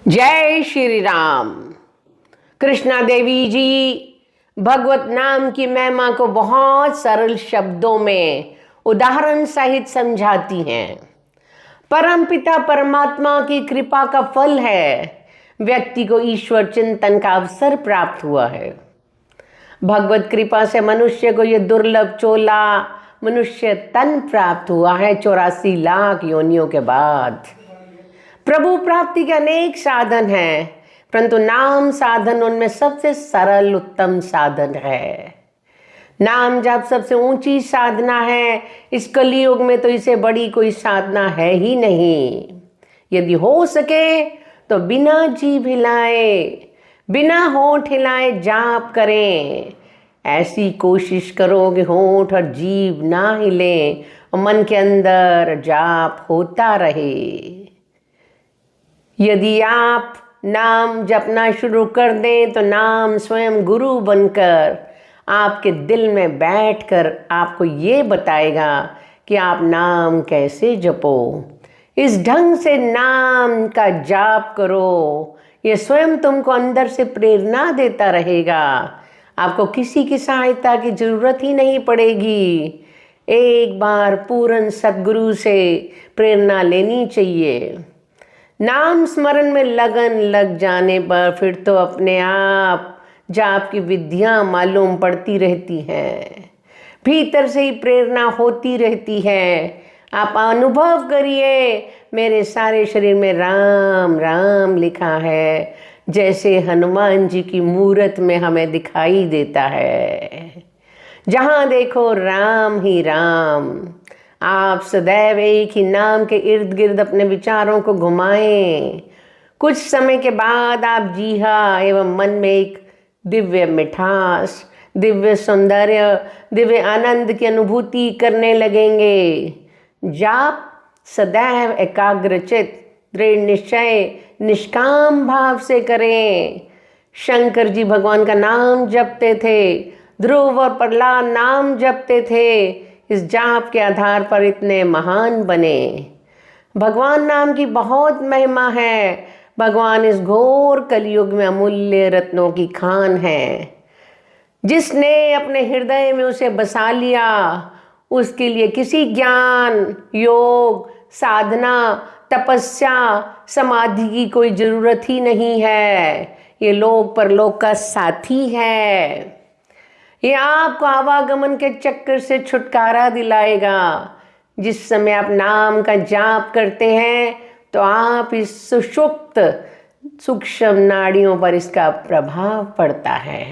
जय श्री राम। कृष्णा देवी जी भगवत नाम की महिमा को बहुत सरल शब्दों में उदाहरण सहित समझाती हैं। परमपिता परमात्मा की कृपा का फल है व्यक्ति को ईश्वर चिंतन का अवसर प्राप्त हुआ है। भगवत कृपा से मनुष्य को यह दुर्लभ चोला मनुष्य तन प्राप्त हुआ है 84 लाख योनियों के बाद। प्रभु प्राप्ति के अनेक साधन हैं, परंतु नाम साधन उनमें सबसे सरल उत्तम साधन है। नाम जप सबसे ऊंची साधना है। इस कलयुग में तो इसे बड़ी कोई साधना है ही नहीं। यदि हो सके तो बिना जीभ हिलाए बिना होंठ हिलाए जाप करें। ऐसी कोशिश करो कि होंठ और जीभ ना हिले और मन के अंदर जाप होता रहे। यदि आप नाम जपना शुरू कर दें तो नाम स्वयं गुरु बनकर आपके दिल में बैठकर आपको ये बताएगा कि आप नाम कैसे जपो। इस ढंग से नाम का जाप करो, ये स्वयं तुमको अंदर से प्रेरणा देता रहेगा। आपको किसी की सहायता की जरूरत ही नहीं पड़ेगी। एक बार पूर्ण सद्गुरु से प्रेरणा लेनी चाहिए। नाम स्मरण में लगन लग जाने पर फिर तो अपने आप जाप की विधियां मालूम पड़ती रहती हैं, भीतर से ही प्रेरणा होती रहती है। आप अनुभव करिए, मेरे सारे शरीर में राम राम लिखा है, जैसे हनुमान जी की मूरत में हमें दिखाई देता है। जहाँ देखो राम ही राम। आप सदैव एक ही नाम के इर्द गिर्द अपने विचारों को घुमाएं। कुछ समय के बाद आप जीहा एवं मन में एक दिव्य मिठास, दिव्य सौंदर्य, दिव्य आनंद की अनुभूति करने लगेंगे। जाप सदैव एकाग्रचित, दृढ़ निश्चय, निष्काम भाव से करें। शंकर जी भगवान का नाम जपते थे, ध्रुव और प्रहलाद नाम जपते थे। इस जाप के आधार पर इतने महान बने। भगवान नाम की बहुत महिमा है। भगवान इस घोर कलयुग में अमूल्य रत्नों की खान है। जिसने अपने हृदय में उसे बसा लिया, उसके लिए किसी ज्ञान, योग, साधना, तपस्या, समाधि की कोई जरूरत ही नहीं है। ये लोक परलोक का साथी है। ये आपको आवागमन के चक्कर से छुटकारा दिलाएगा। जिस समय आप नाम का जाप करते हैं तो आप इस सुषुप्त सूक्ष्म नाड़ियों पर इसका प्रभाव पड़ता है।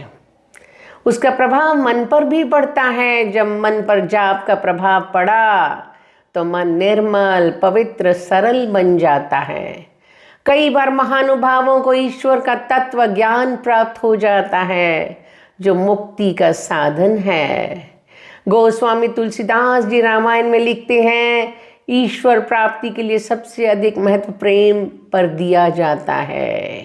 उसका प्रभाव मन पर भी पड़ता है। जब मन पर जाप का प्रभाव पड़ा तो मन निर्मल, पवित्र, सरल बन जाता है। कई बार महानुभावों को ईश्वर का तत्व ज्ञान प्राप्त हो जाता है, जो मुक्ति का साधन है। गोस्वामी तुलसीदास जी रामायण में लिखते हैं, ईश्वर प्राप्ति के लिए सबसे अधिक महत्व प्रेम पर दिया जाता है।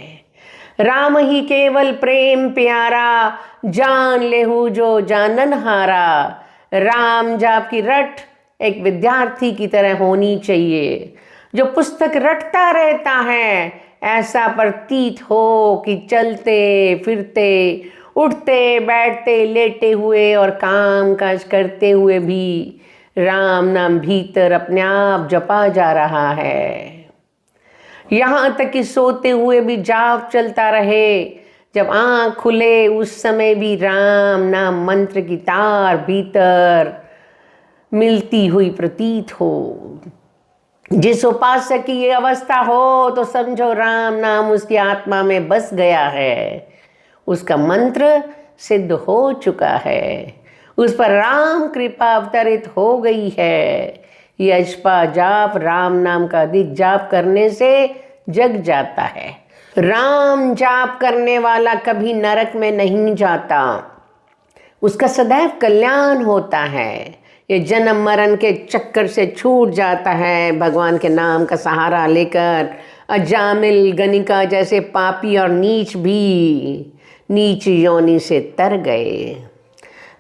राम ही केवल प्रेम प्यारा, जान लेहु जो जानन हारा। राम जाप की रट एक विद्यार्थी की तरह होनी चाहिए, जो पुस्तक रटता रहता है। ऐसा प्रतीत हो कि चलते फिरते, उठते बैठते, लेटे हुए और काम काज करते हुए भी राम नाम भीतर अपने आप जपा जा रहा है। यहाँ तक कि सोते हुए भी जाप चलता रहे। जब आँख खुले उस समय भी राम नाम मंत्र की तार भीतर मिलती हुई प्रतीत हो। जिस उपासक की ये अवस्था हो तो समझो राम नाम उसकी आत्मा में बस गया है। उसका मंत्र सिद्ध हो चुका है। उस पर राम कृपा अवतरित हो गई है। यशपा जाप राम नाम का अधिक जाप करने से जग जाता है। राम जाप करने वाला कभी नरक में नहीं जाता, उसका सदैव कल्याण होता है। ये जन्म मरण के चक्कर से छूट जाता है। भगवान के नाम का सहारा लेकर अजामिल, गणिका जैसे पापी और नीच भी नीच योनि से तर गए।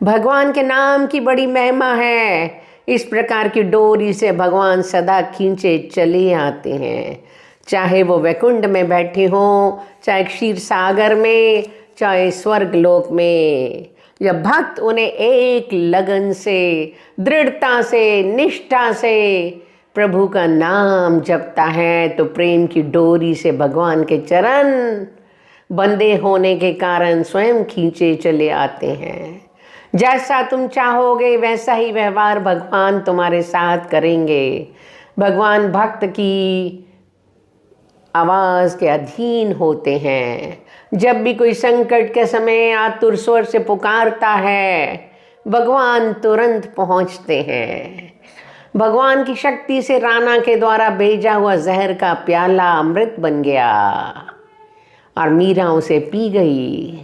भगवान के नाम की बड़ी महिमा है। इस प्रकार की डोरी से भगवान सदा खींचे चले आते हैं। चाहे वो वैकुंठ में बैठे हों, चाहे क्षीर सागर में, चाहे स्वर्ग लोक में। जब भक्त उन्हें एक लगन से, दृढ़ता से, निष्ठा से प्रभु का नाम जपता है तो प्रेम की डोरी से भगवान के चरण बंधे होने के कारण स्वयं खींचे चले आते हैं। जैसा तुम चाहोगे वैसा ही व्यवहार भगवान तुम्हारे साथ करेंगे। भगवान भक्त की आवाज़ के अधीन होते हैं। जब भी कोई संकट के समय आतुर स्वर से पुकारता है, भगवान तुरंत पहुंचते हैं। भगवान की शक्ति से राणा के द्वारा भेजा हुआ जहर का प्याला अमृत बन गया और मीरा उसे पी गई।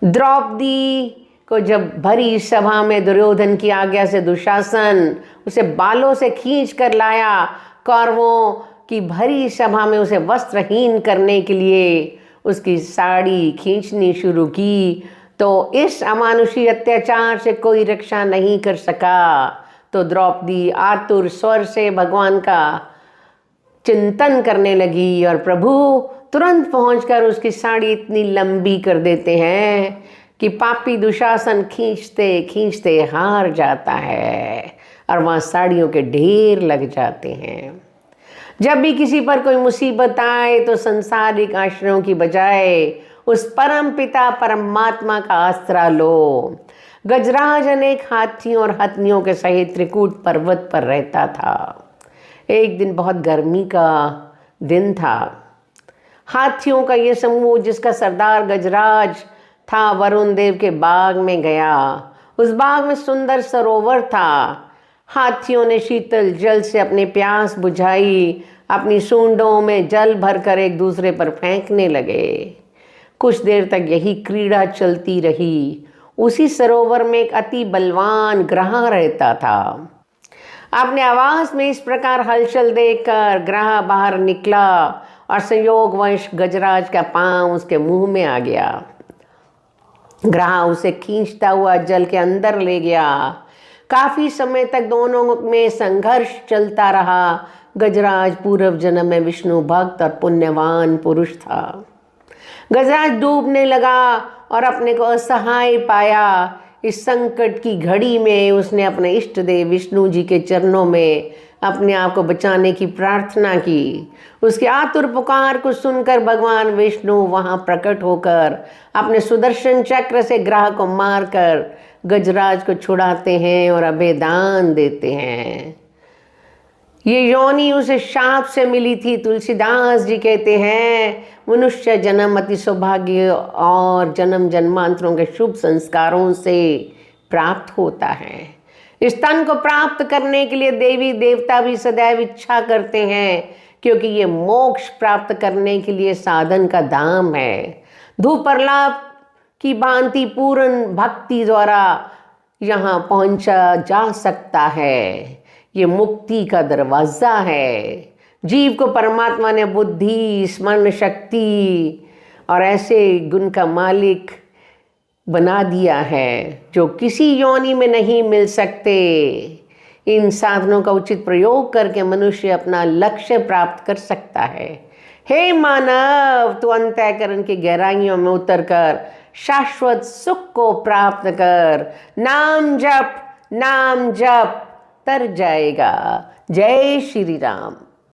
द्रौपदी को जब भरी सभा में दुर्योधन की आज्ञा से दुशासन उसे बालों से खींच कर लाया, कौरवों की भरी सभा में उसे वस्त्रहीन करने के लिए उसकी साड़ी खींचनी शुरू की, तो इस अमानुषी अत्याचार से कोई रक्षा नहीं कर सका। तो द्रौपदी आतुर स्वर से भगवान का चिंतन करने लगी और प्रभु तुरंत पहुंचकर उसकी साड़ी इतनी लंबी कर देते हैं कि पापी दुशासन खींचते खींचते हार जाता है और वहाँ साड़ियों के ढेर लग जाते हैं। जब भी किसी पर कोई मुसीबत आए तो संसारिक आश्रयों की बजाय उस परम पिता परमात्मा का आसरा लो। गजराज अनेक हाथियों और हथनियों के सहित त्रिकूट पर्वत पर रहता था। एक दिन बहुत गर्मी का दिन था। हाथियों का ये समूह, जिसका सरदार गजराज था, वरुण देव के बाग में गया। उस बाग में सुंदर सरोवर था। हाथियों ने शीतल जल से अपनी प्यास बुझाई, अपनी सूंडों में जल भरकर एक दूसरे पर फेंकने लगे। कुछ देर तक यही क्रीड़ा चलती रही। उसी सरोवर में एक अति बलवान ग्रह रहता था। अपने आवास में इस प्रकार हलचल देखकर ग्रह बाहर निकला और संयोगवश गजराज का पांव उसके मुंह में आ गया। ग्रह उसे खींचता हुआ जल के अंदर ले गया। काफी समय तक दोनों में संघर्ष चलता रहा। गजराज पूर्व जन्म में विष्णु भक्त और पुण्यवान पुरुष था। गजराज डूबने लगा और अपने को असहाय पाया। इस संकट की घड़ी में उसने अपने इष्ट देव विष्णु जी के चरणों में अपने आप को बचाने की प्रार्थना की। उसकी आतुर पुकार को सुनकर भगवान विष्णु वहां प्रकट होकर अपने सुदर्शन चक्र से ग्रह को मारकर गजराज को छुड़ाते हैं और अभयदान देते हैं। ये योनि उसे शाप से मिली थी। तुलसीदास जी कहते हैं, मनुष्य जन्म अति सौभाग्य और जन्म जन्मांतरों के शुभ संस्कारों से प्राप्त होता है। इस तन को प्राप्त करने के लिए देवी देवता भी सदैव इच्छा करते हैं, क्योंकि ये मोक्ष प्राप्त करने के लिए साधन का धाम है। धूपरलाप की भांति पूर्ण भक्ति द्वारा यहाँ पहुंचा जा सकता है। ये मुक्ति का दरवाज़ा है। जीव को परमात्मा ने बुद्धि, स्मरण शक्ति और ऐसे गुण का मालिक बना दिया है जो किसी योनि में नहीं मिल सकते। इन साधनों का उचित प्रयोग करके मनुष्य अपना लक्ष्य प्राप्त कर सकता है। हे मानव, तू अंतःकरण की गहराइयों में उतरकर शाश्वत सुख को प्राप्त कर। नाम जप, नाम जप, तर जाएगा। जय श्री राम।